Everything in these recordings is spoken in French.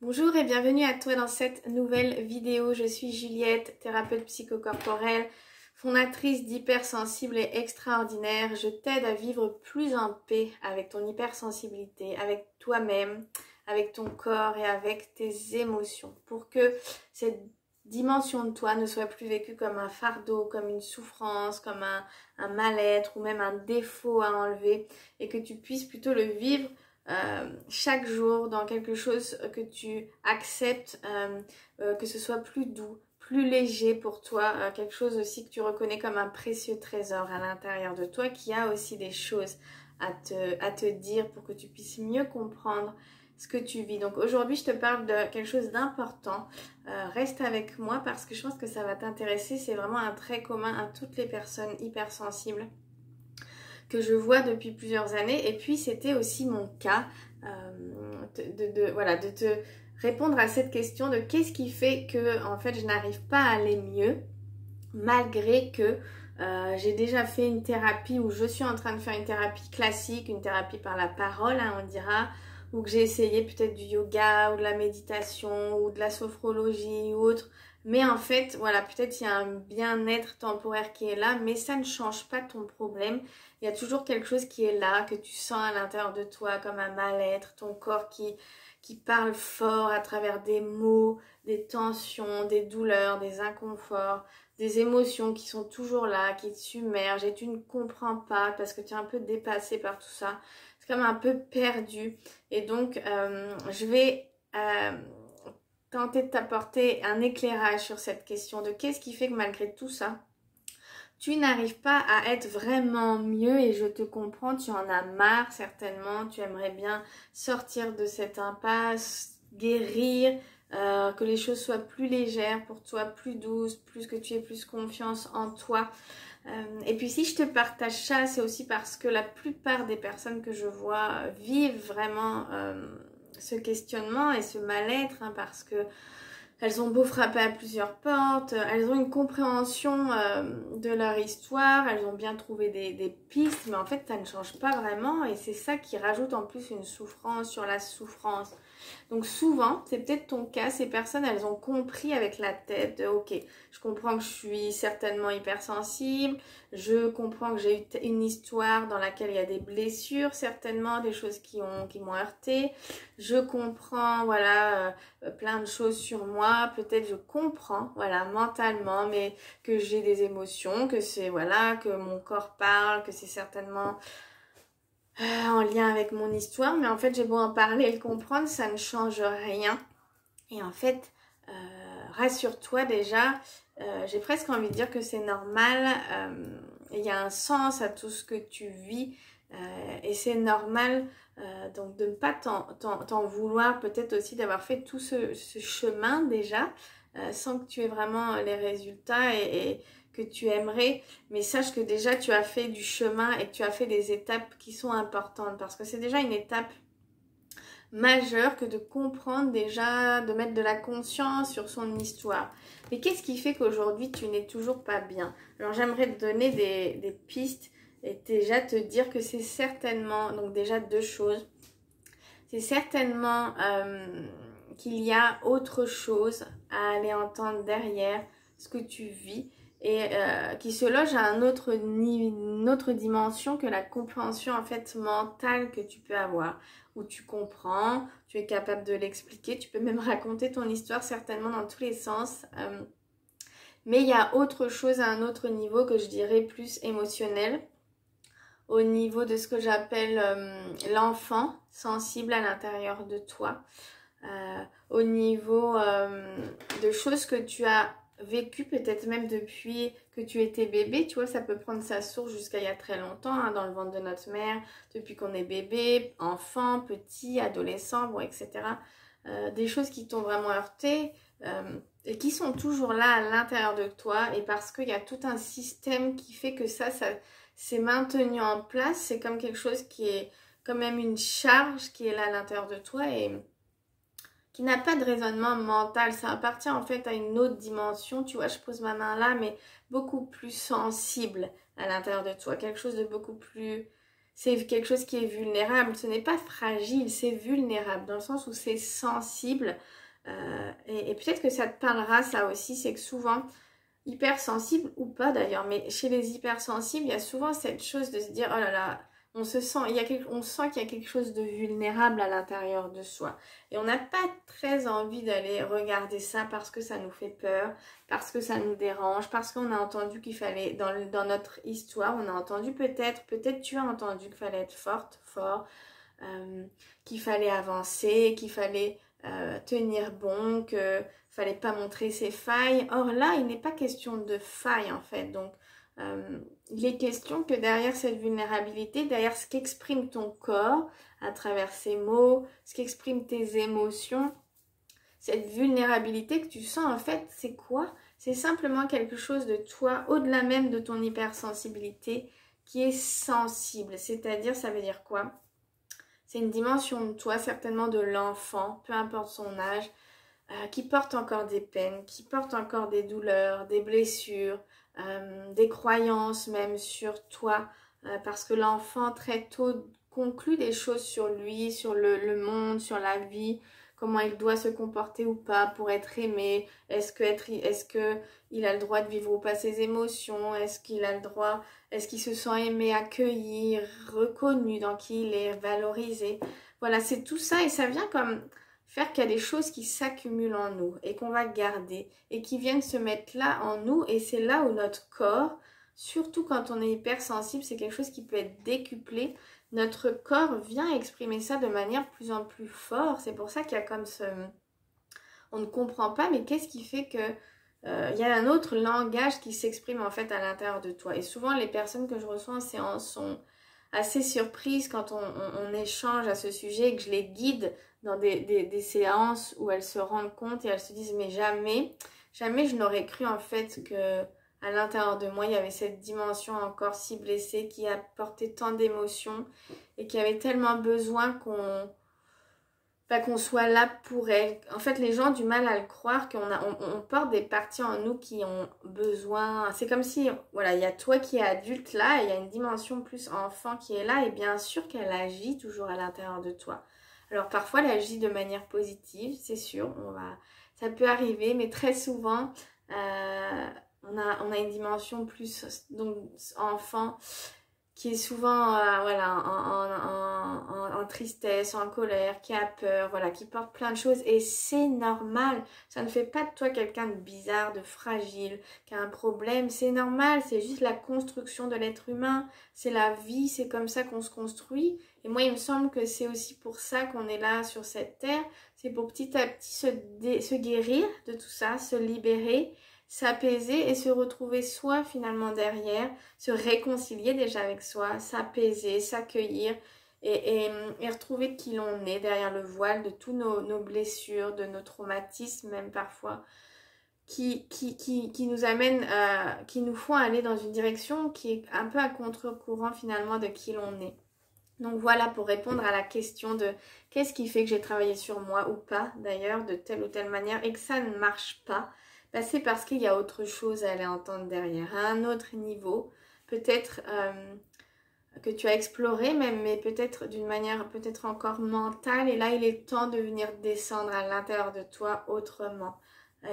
Bonjour et bienvenue à toi dans cette nouvelle vidéo. Je suis Juliette, thérapeute psychocorporelle, fondatrice d'Hypersensible et Extraordinaire. Je t'aide à vivre plus en paix avec ton hypersensibilité, avec toi-même, avec ton corps et avec tes émotions pour que cette dimension de toi ne soit plus vécue comme un fardeau, comme une souffrance, comme un mal-être ou même un défaut à enlever et que tu puisses plutôt le vivre chaque jour dans quelque chose que tu acceptes, que ce soit plus doux, plus léger pour toi, quelque chose aussi que tu reconnais comme un précieux trésor à l'intérieur de toi, qui a aussi des choses à te dire pour que tu puisses mieux comprendre ce que tu vis. Donc aujourd'hui je te parle de quelque chose d'important. Reste avec moi parce que je pense que ça va t'intéresser. C'est vraiment un trait commun à toutes les personnes hypersensibles que je vois depuis plusieurs années, et puis c'était aussi mon cas de te répondre à cette question de qu'est-ce qui fait que en fait je n'arrive pas à aller mieux malgré que j'ai déjà fait une thérapie, ou je suis en train de faire une thérapie classique, une thérapie par la parole, hein, on dira, ou que j'ai essayé peut-être du yoga ou de la méditation ou de la sophrologie ou autre. Mais en fait, voilà, peut-être il y a un bien-être temporaire qui est là, mais ça ne change pas ton problème. Il y a toujours quelque chose qui est là, que tu sens à l'intérieur de toi, comme un mal-être, ton corps qui parle fort à travers des mots, des tensions, des douleurs, des inconforts, des émotions qui sont toujours là, qui te submergent et tu ne comprends pas parce que tu es un peu dépassé par tout ça. C'est comme un peu perdu. Et donc, je vais tenter de t'apporter un éclairage sur cette question de qu'est-ce qui fait que malgré tout ça, tu n'arrives pas à être vraiment mieux. Et je te comprends, tu en as marre certainement, tu aimerais bien sortir de cette impasse, guérir, que les choses soient plus légères pour toi, plus douces, plus que tu aies plus confiance en toi. Et puis si je te partage ça, c'est aussi parce que la plupart des personnes que je vois vivent vraiment ce questionnement et ce mal-être, hein, parce que elles ont beau frapper à plusieurs portes, elles ont une compréhension de leur histoire, elles ont bien trouvé des pistes, mais en fait ça ne change pas vraiment, et c'est ça qui rajoute en plus une souffrance sur la souffrance. Donc souvent, c'est peut-être ton cas, ces personnes, elles ont compris avec la tête de ok, je comprends que je suis certainement hypersensible, je comprends que j'ai eu une histoire dans laquelle il y a des blessures, certainement, des choses qui m'ont heurté, je comprends, voilà, plein de choses sur moi, peut-être je comprends, voilà, mentalement, mais que j'ai des émotions, que c'est, voilà, que mon corps parle, que c'est certainement en lien avec mon histoire, mais en fait j'ai beau en parler et le comprendre, ça ne change rien. Et en fait, rassure-toi déjà, j'ai presque envie de dire que c'est normal, il y a un sens à tout ce que tu vis, et c'est normal donc de ne pas t'en vouloir, peut-être aussi d'avoir fait tout ce chemin déjà, sans que tu aies vraiment les résultats et que tu aimerais, mais sache que déjà tu as fait du chemin et que tu as fait des étapes qui sont importantes, parce que c'est déjà une étape majeure que de comprendre déjà, de mettre de la conscience sur son histoire. Mais qu'est-ce qui fait qu'aujourd'hui tu n'es toujours pas bien? Alors j'aimerais te donner des pistes et déjà te dire que c'est certainement, donc déjà deux choses, c'est certainement qu'il y a autre chose à aller entendre derrière ce que tu vis, et qui se loge à une autre dimension que la compréhension en fait mentale que tu peux avoir, où tu comprends, tu es capable de l'expliquer, tu peux même raconter ton histoire certainement dans tous les sens, mais il y a autre chose à un autre niveau que je dirais plus émotionnel, au niveau de ce que j'appelle l'enfant sensible à l'intérieur de toi, au niveau de choses que tu as vécues peut-être même depuis que tu étais bébé. Tu vois, ça peut prendre sa source jusqu'à il y a très longtemps, hein, dans le ventre de notre mère, depuis qu'on est bébé, enfant, petit, adolescent, bon, etc. Des choses qui t'ont vraiment heurté, et qui sont toujours là à l'intérieur de toi, et parce qu'il y a tout un système qui fait que ça c'est maintenu en place. C'est comme quelque chose qui est quand même une charge qui est là à l'intérieur de toi et qui n'a pas de raisonnement mental. Ça appartient en fait à une autre dimension. Tu vois, je pose ma main là, mais beaucoup plus sensible à l'intérieur de toi. Quelque chose de beaucoup plus c'est quelque chose qui est vulnérable. Ce n'est pas fragile, c'est vulnérable, dans le sens où c'est sensible. Et peut-être que ça te parlera, ça aussi, c'est que souvent, hypersensible ou pas d'ailleurs, mais chez les hypersensibles, il y a souvent cette chose de se dire, oh là là, on sent qu'il y a quelque chose de vulnérable à l'intérieur de soi. Et on n'a pas très envie d'aller regarder ça parce que ça nous fait peur, parce que ça nous dérange, parce qu'on a entendu qu'il fallait, dans notre histoire, on a entendu peut-être tu as entendu qu'il fallait être forte, fort, qu'il fallait avancer, qu'il fallait tenir bon, qu'il fallait pas montrer ses failles. Or là, il n'est pas question de failles en fait. Donc, il est question que derrière cette vulnérabilité, derrière ce qu'exprime ton corps à travers ses mots, ce qu'expriment tes émotions, cette vulnérabilité que tu sens en fait, c'est quoi? C'est simplement quelque chose de toi, au-delà même de ton hypersensibilité, qui est sensible. C'est-à-dire, ça veut dire quoi? C'est une dimension de toi, certainement de l'enfant, peu importe son âge, qui porte encore des peines, qui porte encore des douleurs, des blessures, des croyances même sur toi, parce que l'enfant très tôt conclut des choses sur lui, sur le monde, sur la vie, comment il doit se comporter ou pas pour être aimé, est-ce que il a le droit de vivre ou pas ses émotions, est-ce qu'il se sent aimé, accueilli, reconnu dans qui il est, valorisé. Voilà, c'est tout ça et ça vient comme faire qu'il y a des choses qui s'accumulent en nous et qu'on va garder et qui viennent se mettre là en nous et c'est là où notre corps, surtout quand on est hypersensible, c'est quelque chose qui peut être décuplé. Notre corps vient exprimer ça de manière de plus en plus forte. C'est pour ça qu'il y a comme ce... On ne comprend pas, mais qu'est-ce qui fait que... il y a un autre langage qui s'exprime en fait à l'intérieur de toi. Et souvent, les personnes que je reçois en séance sont assez surprises quand on échange à ce sujet et que je les guide dans des séances où elles se rendent compte et elles se disent mais jamais je n'aurais cru en fait que à l'intérieur de moi il y avait cette dimension encore si blessée qui apportait tant d'émotions et qui avait tellement besoin qu'on soit là pour elle. En fait, les gens ont du mal à le croire on porte des parties en nous qui ont besoin. C'est comme si, voilà, il y a toi qui es adulte là, et il y a une dimension plus enfant qui est là, et bien sûr qu'elle agit toujours à l'intérieur de toi. Alors parfois, elle agit de manière positive, c'est sûr, ça peut arriver, mais très souvent, on a une dimension plus donc enfant qui est souvent voilà, en tristesse, en colère, qui a peur, voilà, qui porte plein de choses et c'est normal. Ça ne fait pas de toi quelqu'un de bizarre, de fragile, qui a un problème. C'est normal, c'est juste la construction de l'être humain, c'est la vie, c'est comme ça qu'on se construit. Et moi, il me semble que c'est aussi pour ça qu'on est là sur cette terre. C'est pour petit à petit se guérir de tout ça, se libérer, s'apaiser et se retrouver soi finalement derrière, se réconcilier déjà avec soi, s'apaiser, s'accueillir et retrouver qui l'on est derrière le voile de tous nos blessures, de nos traumatismes même parfois, qui nous amènent, qui nous font aller dans une direction qui est un peu à contre-courant finalement de qui l'on est. Donc voilà pour répondre à la question de qu'est-ce qui fait que j'ai travaillé sur moi ou pas d'ailleurs de telle ou telle manière et que ça ne marche pas. Ben, c'est parce qu'il y a autre chose à aller entendre derrière, à un autre niveau, peut-être que tu as exploré même, mais peut-être d'une manière peut-être encore mentale. Et là, il est temps de venir descendre à l'intérieur de toi autrement.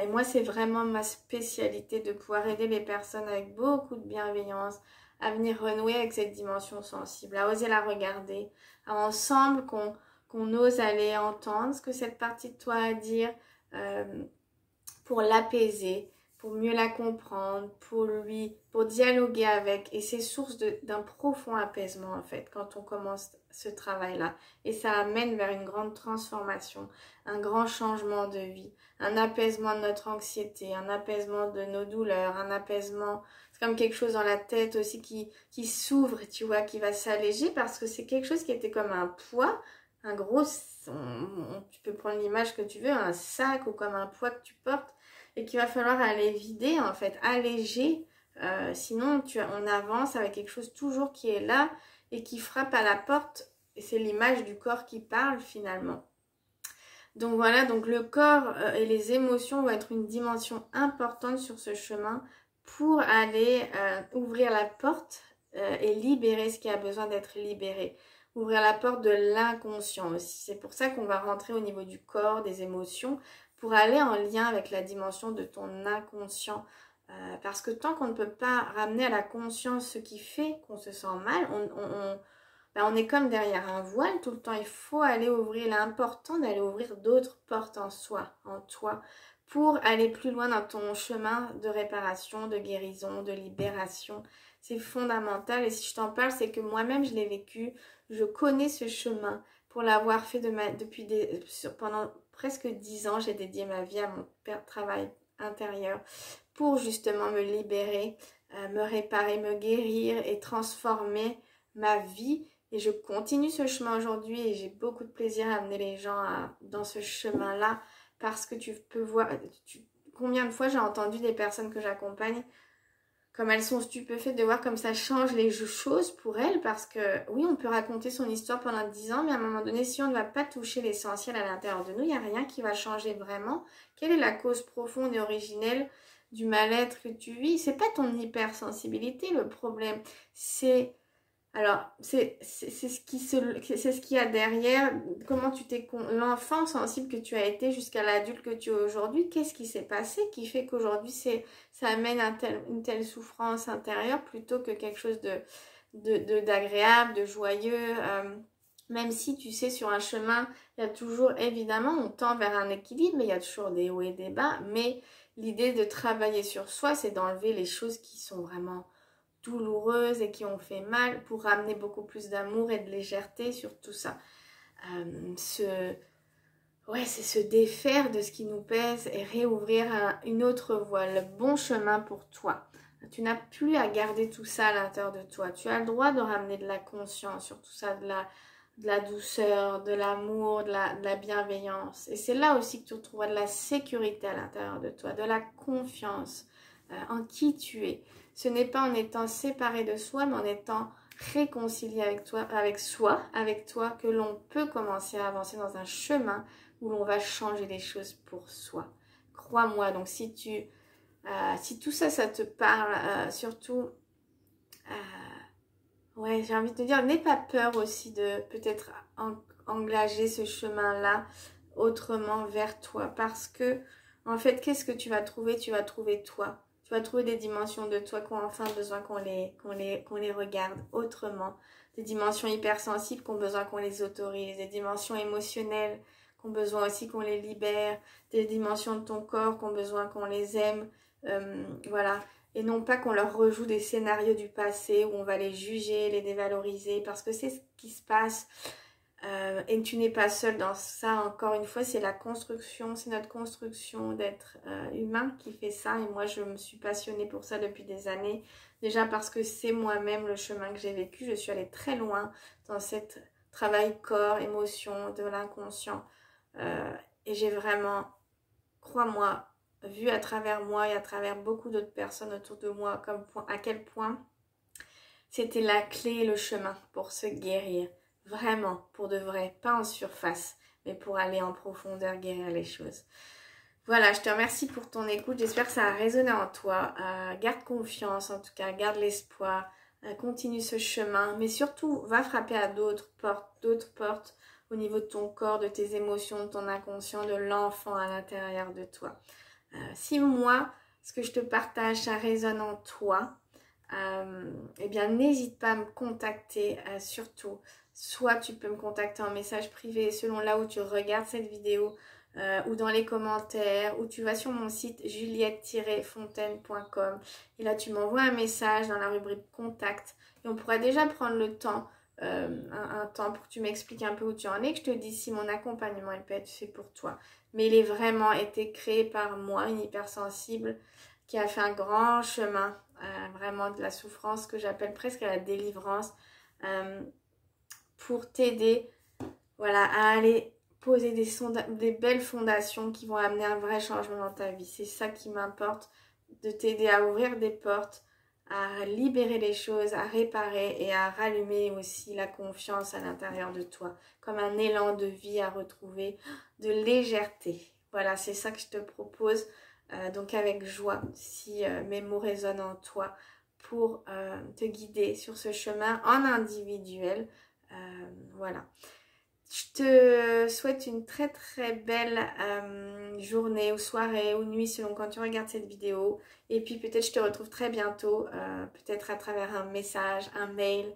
Et moi, c'est vraiment ma spécialité de pouvoir aider les personnes avec beaucoup de bienveillance à venir renouer avec cette dimension sensible, à oser la regarder, à ensemble qu'on ose aller entendre ce que cette partie de toi a à dire, pour l'apaiser, pour mieux la comprendre, pour dialoguer avec. Et c'est source d'un profond apaisement en fait quand on commence ce travail-là. Et ça amène vers une grande transformation, un grand changement de vie, un apaisement de notre anxiété, un apaisement de nos douleurs, un apaisement, c'est comme quelque chose dans la tête aussi qui s'ouvre, tu vois, qui va s'alléger parce que c'est quelque chose qui était comme un poids, un gros, tu peux prendre l'image que tu veux, un sac ou comme un poids que tu portes et qu'il va falloir aller vider en fait, alléger, sinon on avance avec quelque chose toujours qui est là et qui frappe à la porte et c'est l'image du corps qui parle finalement. Donc voilà, donc le corps et les émotions vont être une dimension importante sur ce chemin pour aller ouvrir la porte et libérer ce qui a besoin d'être libéré. Ouvrir la porte de l'inconscient aussi. C'est pour ça qu'on va rentrer au niveau du corps, des émotions, pour aller en lien avec la dimension de ton inconscient. Parce que tant qu'on ne peut pas ramener à la conscience ce qui fait qu'on se sent mal, on est comme derrière un voile tout le temps. Il faut aller ouvrir, il est important d'aller ouvrir d'autres portes en soi, en toi, pour aller plus loin dans ton chemin de réparation, de guérison, de libération. C'est fondamental et si je t'en parle, c'est que moi-même je l'ai vécu, je connais ce chemin pour l'avoir fait pendant presque 10 ans. J'ai dédié ma vie à mon travail intérieur pour justement me libérer, me réparer, me guérir et transformer ma vie. Et je continue ce chemin aujourd'hui et j'ai beaucoup de plaisir à amener les gens dans ce chemin-là parce que tu peux voir, combien de fois j'ai entendu des personnes que j'accompagne comme elles sont stupéfaites de voir comme ça change les choses pour elles parce que oui, on peut raconter son histoire pendant 10 ans, mais à un moment donné, si on ne va pas toucher l'essentiel à l'intérieur de nous, il n'y a rien qui va changer vraiment. Quelle est la cause profonde et originelle du mal-être que tu vis? C'est pas ton hypersensibilité le problème, c'est ce qu'il y a derrière, comment tu t'es l'enfant sensible que tu as été jusqu'à l'adulte que tu es aujourd'hui, qu'est-ce qui s'est passé qui fait qu'aujourd'hui ça amène une telle souffrance intérieure plutôt que quelque chose d'agréable, de joyeux, même si tu sais sur un chemin, il y a toujours évidemment on tend vers un équilibre, mais il y a toujours des hauts et des bas, mais l'idée de travailler sur soi, c'est d'enlever les choses qui sont vraiment douloureuses et qui ont fait mal pour ramener beaucoup plus d'amour et de légèreté sur tout ça. C'est se défaire de ce qui nous pèse et réouvrir une autre voie, le bon chemin pour toi. Tu n'as plus à garder tout ça à l'intérieur de toi. Tu as le droit de ramener de la conscience sur tout ça, de la douceur, de l'amour, de la bienveillance. Et c'est là aussi que tu retrouveras de la sécurité à l'intérieur de toi, de la confiance en qui tu es. Ce n'est pas en étant séparé de soi, mais en étant réconcilié avec toi, avec toi, que l'on peut commencer à avancer dans un chemin où l'on va changer les choses pour soi. Crois-moi, donc si tout ça, ça te parle, surtout, j'ai envie de te dire, n'aie pas peur aussi de peut-être engager ce chemin-là autrement vers toi. Parce que, en fait, qu'est-ce que tu vas trouver? Tu vas trouver toi. Tu vas trouver des dimensions de toi qui ont enfin besoin qu'on les regarde autrement. Des dimensions hypersensibles qui ont besoin qu'on les autorise. Des dimensions émotionnelles qui ont besoin aussi qu'on les libère. Des dimensions de ton corps qui ont besoin qu'on les aime. Voilà. Et non pas qu'on leur rejoue des scénarios du passé où on va les juger, les dévaloriser. Parce que c'est ce qui se passe. Et tu n'es pas seul dans ça, encore une fois, c'est la construction, c'est notre construction d'être humain qui fait ça. Et moi, je me suis passionnée pour ça depuis des années. Déjà parce que c'est moi-même le chemin que j'ai vécu. Je suis allée très loin dans ce travail corps, émotion, de l'inconscient. Et j'ai vraiment, crois-moi, vu à travers moi et à travers beaucoup d'autres personnes autour de moi, à quel point c'était la clé et le chemin pour se guérir. Vraiment, pour de vrai, pas en surface, mais pour aller en profondeur, guérir les choses. Voilà, je te remercie pour ton écoute. J'espère que ça a résonné en toi. Garde confiance, en tout cas, garde l'espoir. Continue ce chemin, mais surtout, va frapper à d'autres portes au niveau de ton corps, de tes émotions, de ton inconscient, de l'enfant à l'intérieur de toi. Si moi, ce que je te partage, ça résonne en toi, eh bien, n'hésite pas à me contacter, surtout. Soit tu peux me contacter en message privé selon là où tu regardes cette vidéo ou dans les commentaires ou tu vas sur mon site juliette-fontaine.com et là tu m'envoies un message dans la rubrique contact et on pourra déjà prendre le temps, un temps pour que tu m'expliques un peu où tu en es, que je te dise si mon accompagnement il peut être fait pour toi. Mais il est vraiment été créé par moi, une hypersensible qui a fait un grand chemin, vraiment de la souffrance que j'appelle presque à la délivrance, pour t'aider, voilà, à aller poser des belles fondations qui vont amener un vrai changement dans ta vie. C'est ça qui m'importe, de t'aider à ouvrir des portes, à libérer les choses, à réparer et à rallumer aussi la confiance à l'intérieur de toi, comme un élan de vie à retrouver, de légèreté. Voilà, c'est ça que je te propose, donc avec joie, si mes mots résonnent en toi, pour te guider sur ce chemin en individuel. Voilà. Je te souhaite une très très belle journée ou soirée ou nuit selon quand tu regardes cette vidéo. Et puis peut-être je te retrouve très bientôt, peut-être à travers un message, un mail,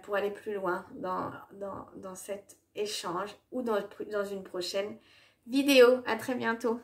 pour aller plus loin dans cet échange ou dans une prochaine vidéo. À très bientôt.